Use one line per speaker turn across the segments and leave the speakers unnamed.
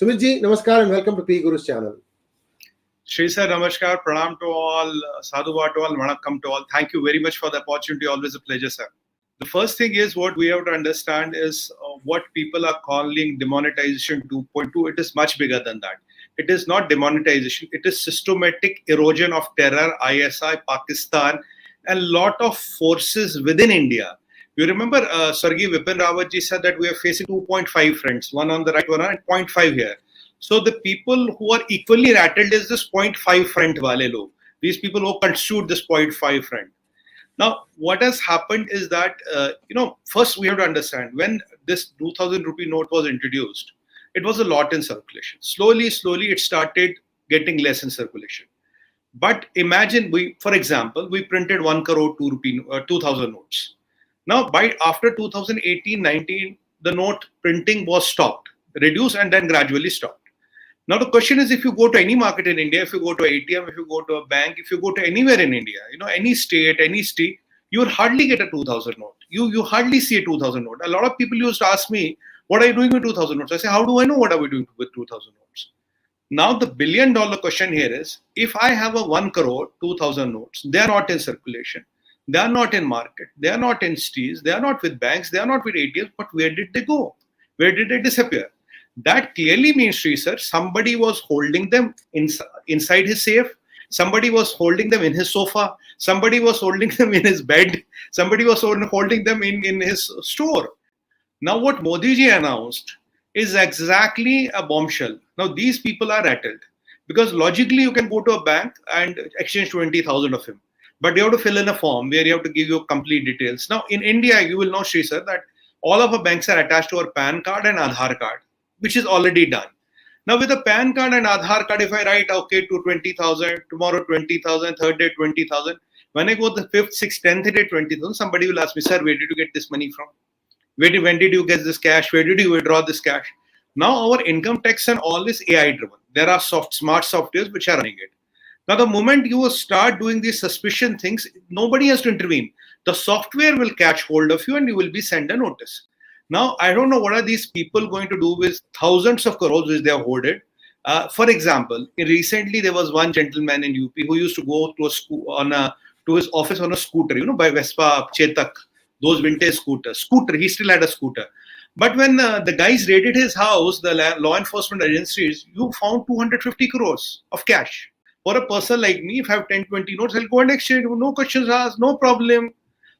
Sumit ji, namaskar and welcome to P Guru's channel.
Sree sir, namaskar, pranam to all, sadhuva to all, vanakkam to all. Thank you very much for the opportunity. Always a pleasure, sir. The first thing is what we have to understand is what people are calling demonetization 2.2. It is much bigger than that. It is not demonetization. It is systematic erosion of terror, ISI, Pakistan, and lot of forces within India. You remember 𝗤𝙁 𝗍𝗚𝘅 𝗢𝙁 said that we are facing 2.5 fronts, one on the right, one on 0.5 here. So the people who are equally rattled is this 0.5 front wale log. These people who constitute this 0.5 front. Now, what has happened is that, first we have to understand when this 2000 rupee note was introduced, it was a lot in circulation. Slowly, it started getting less in circulation. But imagine for example, we printed 1 crore 2000 notes. Now, after 2018-19, the note printing was stopped, reduced, and then gradually stopped. Now, the question is, if you go to any market in India, if you go to ATM, if you go to a bank, if you go to anywhere in India, any state, you will hardly get a 2000 note. You hardly see a 2000 note. A lot of people used to ask me, what are you doing with 2000 notes? I say, how do I know what are we doing with 2000 notes? Now, the billion-dollar question here is, if I have a 1 crore 2000 notes, they are not in circulation. They are not in market. They are not in streets. They are not with banks. They are not with ATMs. But where did they go? Where did they disappear? That clearly means, Sree sir, somebody was holding them inside his safe. Somebody was holding them in his sofa. Somebody was holding them in his bed. Somebody was holding them in his store. Now, what Modi ji announced is exactly a bombshell. Now, these people are rattled because logically you can go to a bank and exchange 20,000 of him. But you have to fill in a form where you have to give your complete details. Now, in India, you will know, Sree sir, that all of our banks are attached to our PAN card and Aadhaar card, which is already done. Now, with a PAN card and Aadhaar card, if I write, okay, to 20,000, tomorrow 20,000, third day 20,000, when I go the 5th, 6th, 10th day 20,000, somebody will ask me, sir, where did you get this money from? When did you get this cash? Where did you withdraw this cash? Now, our income tax and all is AI driven. There are smart softwares which are running it. Now, the moment you start doing these suspicion things, nobody has to intervene. The software will catch hold of you and you will be sent a notice. Now, I don't know what are these people going to do with thousands of crores which they have hoarded. For example, recently there was one gentleman in UP who used to go to to his office on a scooter, by Vespa, Chetak, those vintage scooters. He still had a scooter. But when the guys raided his house, the law enforcement agencies, you found 250 crores of cash. For a person like me, if I have 10, 20 notes, I'll go and exchange. No questions asked, no problem.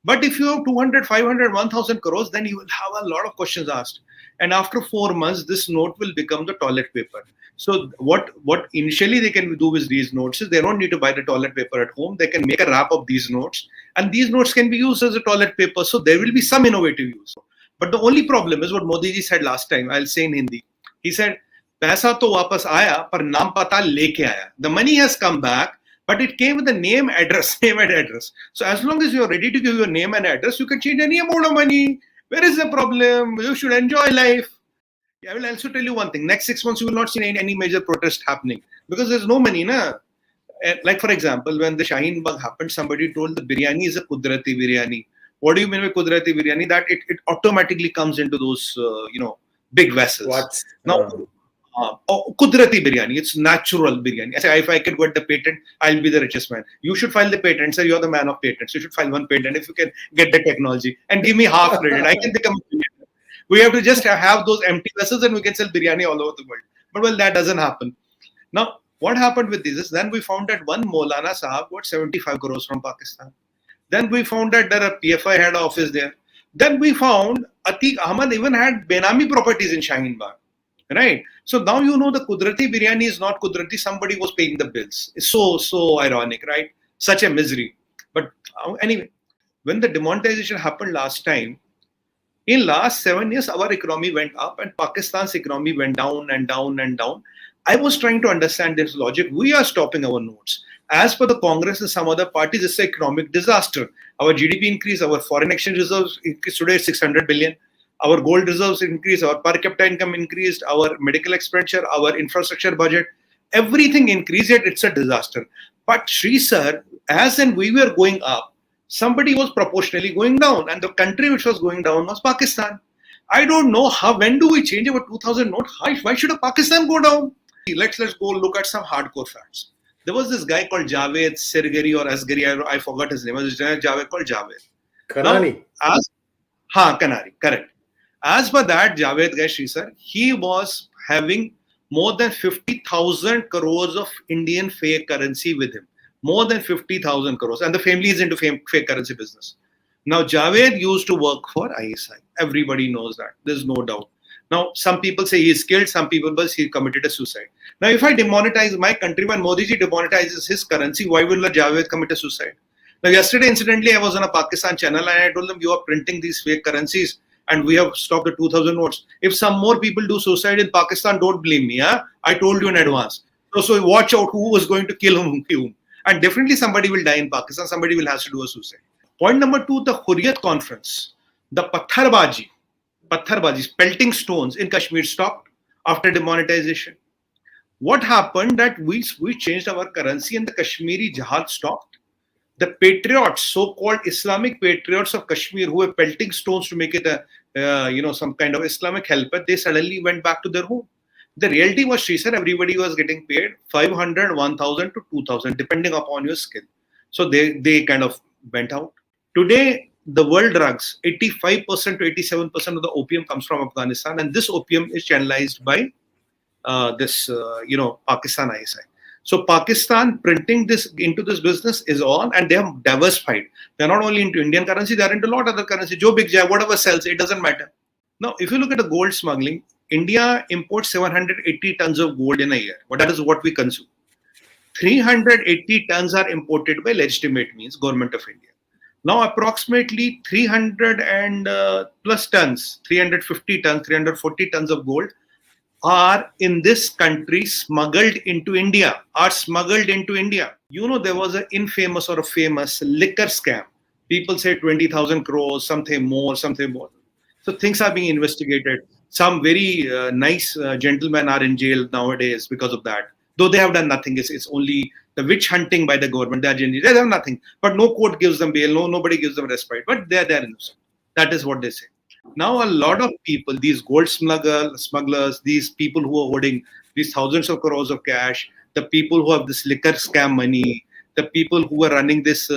But if you have 200, 500, 1,000 crores, then you will have a lot of questions asked. And after 4 months, this note will become the toilet paper. So what initially they can do with these notes is they don't need to buy the toilet paper at home. They can make a wrap of these notes. And these notes can be used as a toilet paper. So there will be some innovative use. But the only problem is what Modi ji said last time. I'll say in Hindi. He said, पैसा तो वापस आया पर नाम पता लेके आया. The money has come back, but it came with a name and address. So as long as you are ready to give your name and address, you can change any amount of money. Where is the problem? You should enjoy life. I will also tell you one thing. Next 6 months, you will not see any major protest happening because there's no money. Like for example, when the Shaheen Bagh happened, somebody told the biryani is a kudrati biryani. What do you mean by kudrati biryani? That it automatically comes into those, big vessels.
What?
Now, kudrati biryani, it's natural biryani. I say, if I can get the patent, I'll be the richest man. You should file the patent, sir. You're the man of patents. You should file one patent if you can get the technology and give me half credit. I can become a billionaire. We have to just have those empty vessels and we can sell biryani all over the world. But well, that doesn't happen. Now, what happened with this is then we found that one Maulana Sahab got 75 crores from Pakistan. Then we found that there a PFI had an office there. Then we found Atiq Ahmad even had Benami properties in Shaheen Bagh. Right. So now you know the kudrati biryani is not kudrati. Somebody was paying the bills. It's so ironic, right? Such a misery. But anyway, when the demonetization happened last time, in last 7 years, our economy went up and Pakistan's economy went down and down and down. I was trying to understand this logic. We are stopping our notes. As per the Congress and some other parties, it's an economic disaster. Our GDP increased, our foreign exchange reserves increased today 600 billion. Our gold reserves increased, our per capita income increased, our medical expenditure, our infrastructure budget, everything increased, yet it's a disaster. But Sree sir, as and we were going up, somebody was proportionally going down, and the country which was going down was Pakistan. I don't know when do we change our 2000 note? Why should a Pakistan go down? Let's go look at some hardcore facts. There was this guy called 𝗤𝙑 or Asghari, I forgot his name. It was a Javed called Javed.
Kanani.
Kanari, correct. As per that Javed guy, Sree sir, he was having more than 50,000 crores of Indian fake currency with him. More than 50,000 crores. And the family is into fake currency business. Now, Javed used to work for ISI. Everybody knows that. There's no doubt. Now, some people say he's killed. Some people say he committed a suicide. Now, if I demonetize my country, when Modi ji demonetizes his currency, why will Javed commit a suicide? Now, yesterday, incidentally, I was on a Pakistan channel and I told them, you are printing these fake currencies and we have stopped the 2,000 notes. If some more people do suicide in Pakistan, don't blame me. Huh? I told you in advance. So watch out who is going to kill whom. And definitely somebody will die in Pakistan. Somebody will have to do a suicide. Point number 2, the Hurriyat conference. The patharbaji, pelting stones in Kashmir stopped after demonetization. What happened that we changed our currency and the Kashmiri jihad stopped. The patriots, so-called Islamic patriots of Kashmir who were pelting stones to make it some kind of Islamic helper, they suddenly went back to their home. The reality was, Sree sir, everybody was getting paid 500, 1,000 to 2,000 depending upon your skill. So they kind of went out. Today, the world drugs, 85% to 87% of the opium comes from Afghanistan, and this opium is channelized by Pakistan ISI. So Pakistan printing this into this business is on, and they have diversified. They're not only into Indian currency, they're into a lot of other currency. Jo big jai, whatever sells, it doesn't matter. Now, if you look at the gold smuggling, India imports 780 tons of gold in a year. But that is what we consume. 380 tons are imported by legitimate means, Government of India. Now, approximately 300 and plus tons, 350 tons, 340 tons of gold are in this country smuggled into India, You know, there was an infamous or a famous liquor scam. People say 20,000 crores, something more. So things are being investigated. Some very nice gentlemen are in jail nowadays because of that. Though they have done nothing. It's only the witch hunting by the government. They have nothing. But no court gives them bail. Nobody gives them respite. But they're innocent. That is what they say. Now, a lot of people, these gold smugglers, these people who are holding these thousands of crores of cash, the people who have this liquor scam money, the people who are running this,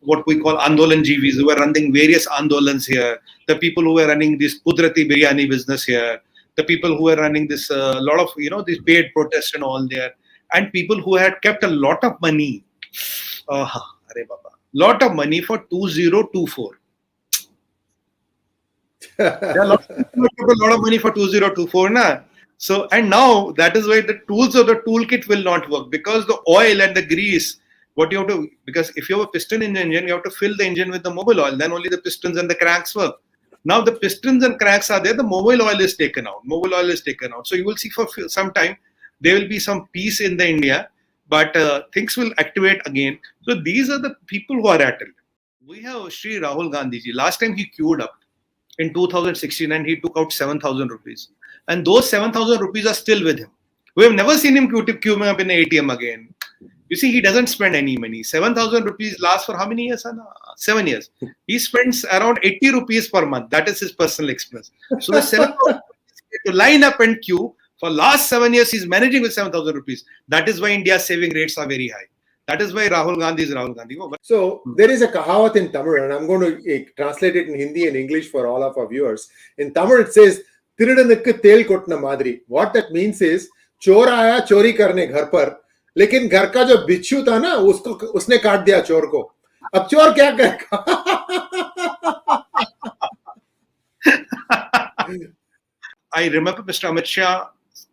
what we call Andolan GVs, who are running various Andolans here, the people who are running this Kudrati biryani business here, the people who are running this, lot of, these paid protests and all there, and people who had kept a lot of money, lot of money for 2024. There are a lot of money for 2024, na? So, and now that is why the tools of the toolkit will not work, because the oil and the grease, what you have to, because if you have a piston in the engine, you have to fill the engine with the mobile oil, then only the pistons and the cranks work. Now the pistons and cranks are there, the mobile oil is taken out. So you will see for some time, there will be some peace in the India, but things will activate again. So these are the people who are rattled. We have Sri Rahul Gandhi ji. Last time he queued up in 2016 and he took out 7,000 rupees. And those 7,000 rupees are still with him. We have never seen him queuing up in an ATM again. You see, he doesn't spend any money. 7,000 rupees lasts for how many years? 7 years. He spends around 80 rupees per month. That is his personal expense. So the 7,000 rupees to line up and queue, for last 7 years, he's managing with 7,000 rupees. That is why India's saving rates are very high. That is why Rahul Gandhi is Rahul Gandhi.
So there is a kahawat in Tamil, and I'm going to translate it in Hindi and English for all of our viewers. In Tamil, it says, "Thirudanukku tel kottna madri." What that means is, chor aaya chori karne ghar par, लेकिन घर का जो बिच्छू था ना उसने काट दिया चोर को. अब चोर क्या करेगा?
I remember Mr. Amit Shah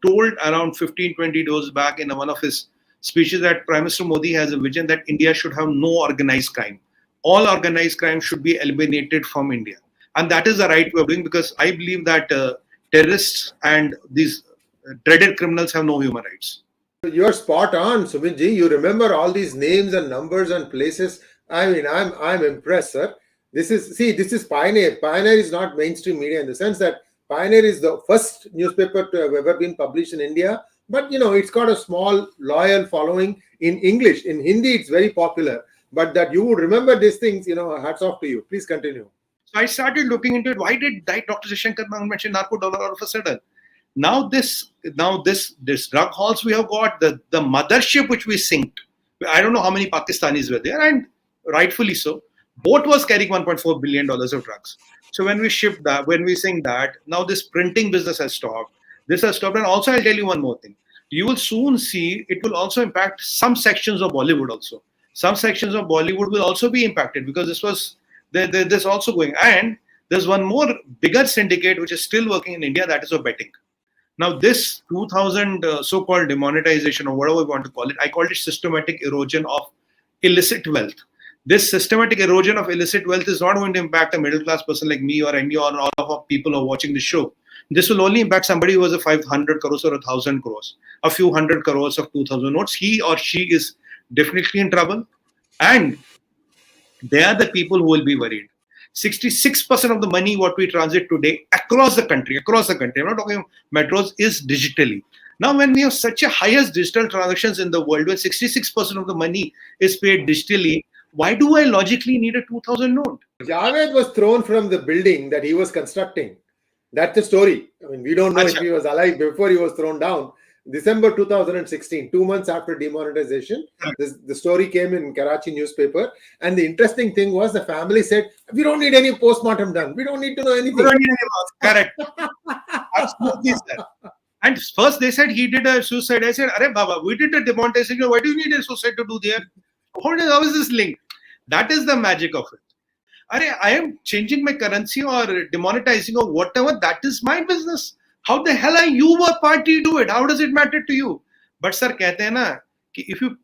told around 15-20 days back in one of his speeches that Prime Minister Modi has a vision that India should have no organized crime. All organized crime should be eliminated from India. And that is the right way of doing, because I believe that terrorists and these dreaded criminals have no human rights.
You're spot on, Sumit ji. You remember all these names and numbers and places. I mean, I'm impressed, sir. This is Pioneer. Pioneer is not mainstream media in the sense that Pioneer is the first newspaper to have ever been published in India. But, it's got a small, loyal following in English. In Hindi, it's very popular. But that you would remember these things, hats off to you. Please continue.
So I started looking into it. Why did Dr. Jaishankar mention narco dollar all of a sudden? Now this drug halls we have got, the mothership which we synced. I don't know how many Pakistanis were there, and rightfully so. Boat was carrying $1.4 billion of drugs. So when we shipped that, when we synced that, now this printing business has stopped. This has stopped. And also I'll tell you one more thing. You will soon see it will also impact some sections of Bollywood also. Some sections of Bollywood will also be impacted because this was this also going. And there's one more bigger syndicate which is still working in India, that is of betting. Now, this 2000 so-called demonetization, or whatever we want to call it, I called it systematic erosion of illicit wealth. This systematic erosion of illicit wealth is not going to impact a middle-class person like me or any or all of our people who are watching the show. This will only impact somebody who has a 500 crores or 1,000 crores, a few hundred crores of 2,000 notes. He or she is definitely in trouble, and they are the people who will be worried. 66% of the money what we transit today across the country, I'm not talking metros, is digitally. Now, when we have such a highest digital transactions in the world, when 66% of the money is paid digitally, why do I logically need a 2,000 note?
Javed was thrown from the building that he was constructing. That's the story. I mean, we don't know if he was alive before he was thrown down. December 2016, 2 months after demonetization, the story came in Karachi newspaper. And the interesting thing was the family said, we don't need any postmortem done. We don't need to know anything. We don't need
any correct. Absolutely, sir. And first they said he did a suicide. I said, Arey Baba, we did a demonetization. Why do you need a suicide to do there? How is this linked? That is the magic of it. Arey, I am changing my currency or demonetizing or whatever. That is my business. How the hell are you a party to it? How does it matter to you? But sir, कहते हैं ना कि if you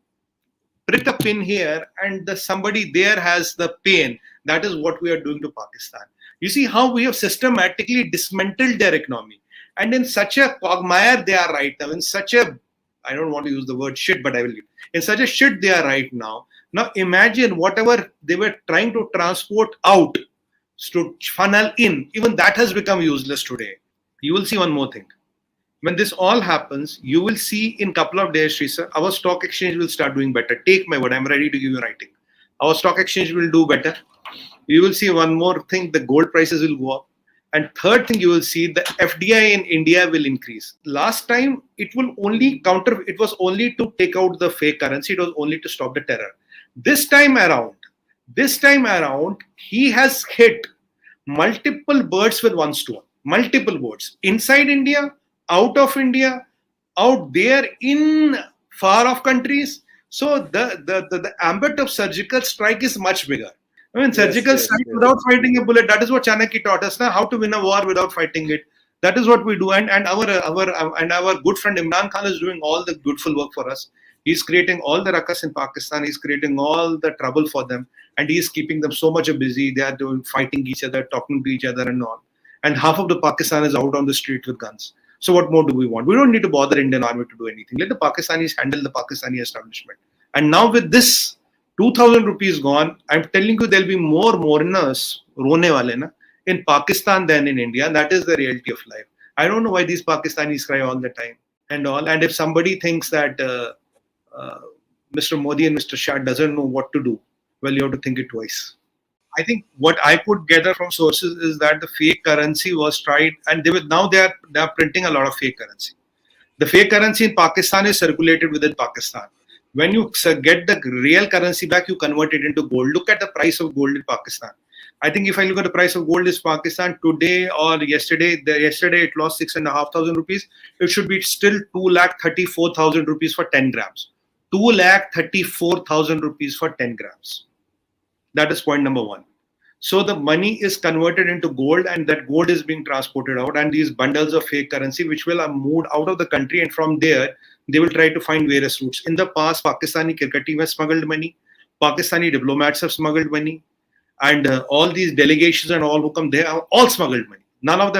prick a pin here and somebody there has the pain, that is what we are doing to Pakistan. You see how we have systematically dismantled their economy. And in such a quagmire they are right now, in such a, I don't want to use the word shit, but I will. In such a shit they are right now. Now imagine whatever they were trying to transport out to funnel in, even that has become useless today. You will see one more thing. When this all happens, you will see in a couple of days, Sree sir, our stock exchange will start doing better. Take my word, I'm ready to give you writing. Our stock exchange will do better. You will see one more thing, the gold prices will go up. And third thing you will see, the FDI in India will increase. Last time, it was only to take out the fake currency. It was only to stop the terror. This time around, he has hit multiple birds with one stone. Multiple birds. Inside India, out of India, out there in far off countries. So the ambit of surgical strike is much bigger. I mean, surgical strike without fighting a bullet. That is what Chanakya taught us now, how to win a war without fighting it. That is what we do. And our good friend Imran Khan is doing all the goodful work for us. He's creating all the ruckus in Pakistan. He's creating all the trouble for them. And he's keeping them so much busy. They are fighting each other, talking to each other and all. And half of the Pakistan is out on the street with guns. So what more do we want? We don't need to bother Indian army to do anything. Let the Pakistanis handle the Pakistani establishment. And now with this 2,000 rupees gone, I'm telling you there'll be more mourners, rone wale na, in Pakistan than in India. And that is the reality of life. I don't know why these Pakistanis cry all the time and all. And if somebody thinks that Mr. Modi and Mr. Shah doesn't know what to do, well, you have to think it twice. I think what I could gather from sources is that the fake currency was tried, and they are printing a lot of fake currency. The fake currency in Pakistan is circulated within Pakistan. When you get the real currency back, you convert it into gold. Look at the price of gold in Pakistan. I think if I look at the price of gold in Pakistan today or yesterday it lost 6,500 rupees. It should be still 2,34,000 rupees for 10 grams. 2,34,000 rupees for 10 grams. That is point number one. So the money is converted into gold, and that gold is being transported out, and these bundles of fake currency which will are moved out of the country, and from there they will try to find various routes. In the past, Pakistani cricket team has smuggled money, Pakistani diplomats have smuggled money, and all these delegations and all who come there have all smuggled money. All of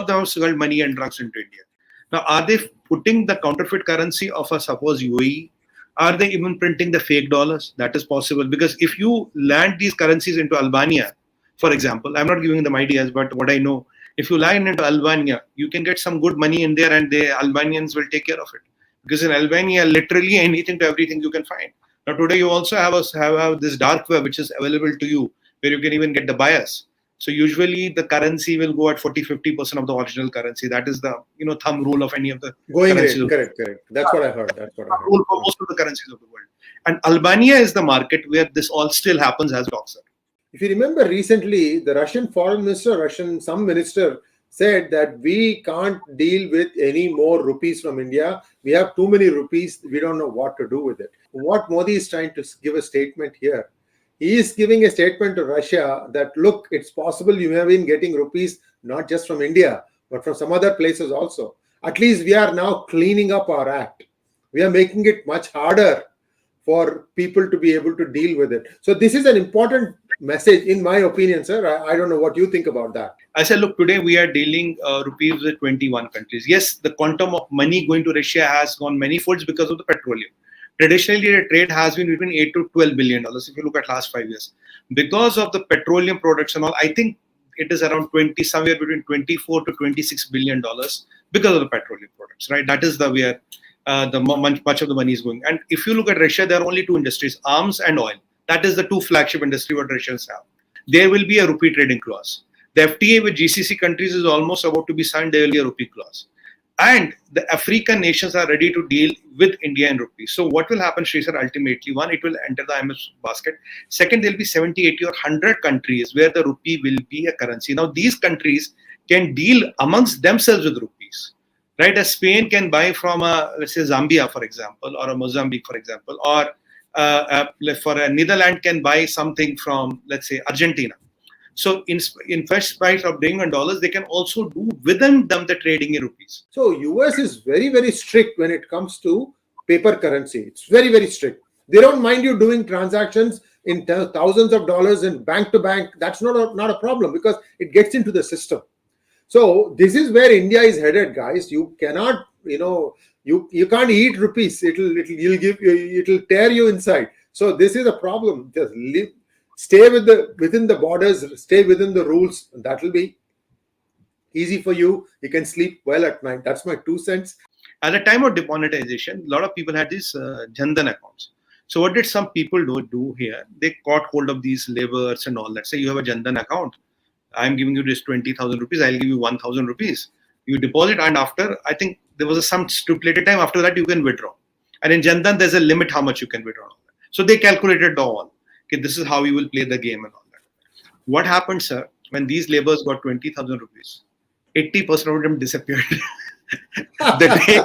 them have smuggled money and drugs into India. Now, are they putting the counterfeit currency of a suppose UAE? Are they even printing the fake dollars? That is possible, because if you land these currencies into Albania, for example, I'm not giving them ideas, but what I know, if you land into Albania, you can get some good money in there, and the Albanians will take care of it. Because in Albania, literally anything to everything you can find. Now today you also have this dark web which is available to you, where you can even get the bias. So usually the currency will go at 40-50% of the original currency. That is the thumb rule of any of the
going
currencies.
rate. Correct. That's what I heard.
Rule for most of the currencies of the world. And Albania is the market where this all still happens as talks.
If you remember recently, the Russian foreign minister, some minister said that we can't deal with any more rupees from India. We have too many rupees. We don't know what to do with it. What Modi is trying to give a statement here. He is giving a statement to Russia that, look, it's possible you have been getting rupees not just from India, but from some other places also. At least we are now cleaning up our act. We are making it much harder for people to be able to deal with it. So this is an important message, in my opinion, sir. I don't know what you think about that.
I said, look, today we are dealing rupees with 21 countries. Yes, the quantum of money going to Russia has gone many folds because of the petroleum. Traditionally, the trade has been between $8 to $12 billion if you look at last 5 years. Because of the petroleum products and all, I think it is around somewhere between $24 to $26 billion because of the petroleum products, right? That is where much of the money is going. And if you look at Russia, there are only two industries, arms and oil. That is the two flagship industry what Russians have. There will be a rupee trading clause. The FTA with GCC countries is almost about to be signed. There will be a rupee clause. And the African nations are ready to deal with India in rupees. So what will happen, Sree sir, ultimately? One, it will enter the IMF basket. Second, there will be 70, 80 or 100 countries where the rupee will be a currency. Now, these countries can deal amongst themselves with rupees. Right? As Spain can buy from, let's say, Zambia, for example, or a Mozambique, for example, or for a Netherlands can buy something from, let's say, Argentina. So in first price of doing in dollars, they can also do within them the trading in rupees.
So US is very, very strict when it comes to paper currency. It's very, very strict. They don't mind you doing transactions in thousands of dollars in bank to bank. That's not a problem because it gets into the system. So this is where India is headed, guys. You cannot, you can't eat rupees. It'll tear you inside. So this is a problem. Just stay within the borders, stay within the rules. That will be easy for you. You can sleep well at night. That's my 2 cents.
At the time of demonetization, a lot of people had these jundan accounts. So what did some people do here? They caught hold of these laborers and all that. Say you have a jundan account. I'm giving you this 20,000 rupees. I'll give you 1,000 rupees. You deposit, and after, I think there was some stipulated time. After that, you can withdraw. And in Jandan, there's a limit how much you can withdraw. So they calculated all. Okay, this is how you will play the game and all that. What happened, sir, when these laborers got 20,000 rupees? 80% of them disappeared. The day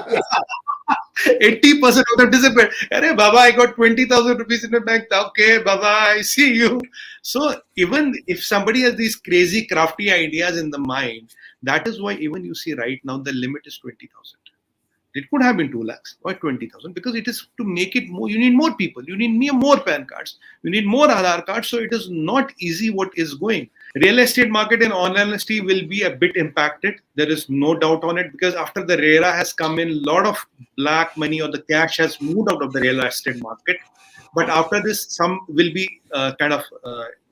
80% of them disappeared. Arey, Baba, I got 20,000 rupees in the bank. Okay, Baba, I see you. So even if somebody has these crazy, crafty ideas in the mind, that is why even you see right now the limit is 20,000. It could have been 2 lakhs or 20,000 because it is to make it more. You need more people. You need more PAN cards. You need more Aadhaar cards. So it is not easy what is going. Real estate market in all honesty will be a bit impacted. There is no doubt on it because after the RERA has come in, a lot of black money or the cash has moved out of the real estate market. But after this, some will be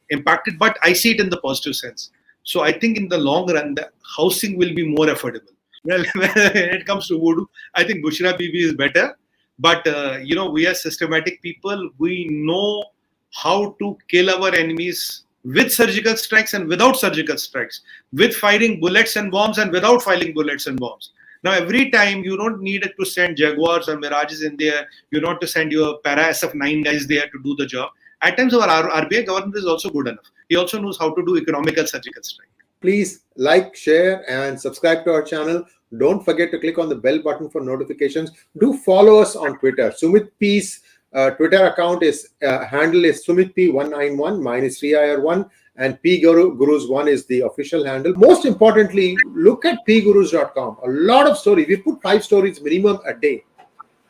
impacted. But I see it in the positive sense. So I think in the long run, the housing will be more affordable. Well, when it comes to voodoo, I think Bushra Bibi is better. But, we are systematic people. We know how to kill our enemies with surgical strikes and without surgical strikes, with firing bullets and bombs and without firing bullets and bombs. Now, every time you don't need to send Jaguars or Mirages in there. You don't have to send your para SF9 guys there to do the job. At times, our RBI government is also good enough. He also knows how to do economical surgical strike.
Please like, share, and subscribe to our channel. Don't forget to click on the bell button for notifications. Do follow us on Twitter. Sumit Peer's Twitter account handle is Sumit P191. Mine is Sree Iyer 1, and Gurus 1 is the official handle. Most importantly, look at pgurus.com. A lot of stories. We put 5 stories minimum a day.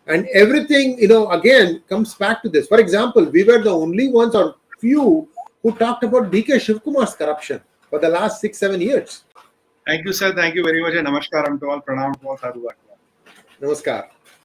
And everything, again, comes back to this. For example, we were the only ones or few who talked about D.K. Shivkumar's corruption for the last 6-7 years.
Thank you, sir. Thank you very much. And namaskaram to all. Pranam to all. Sadhu.
Namaskar.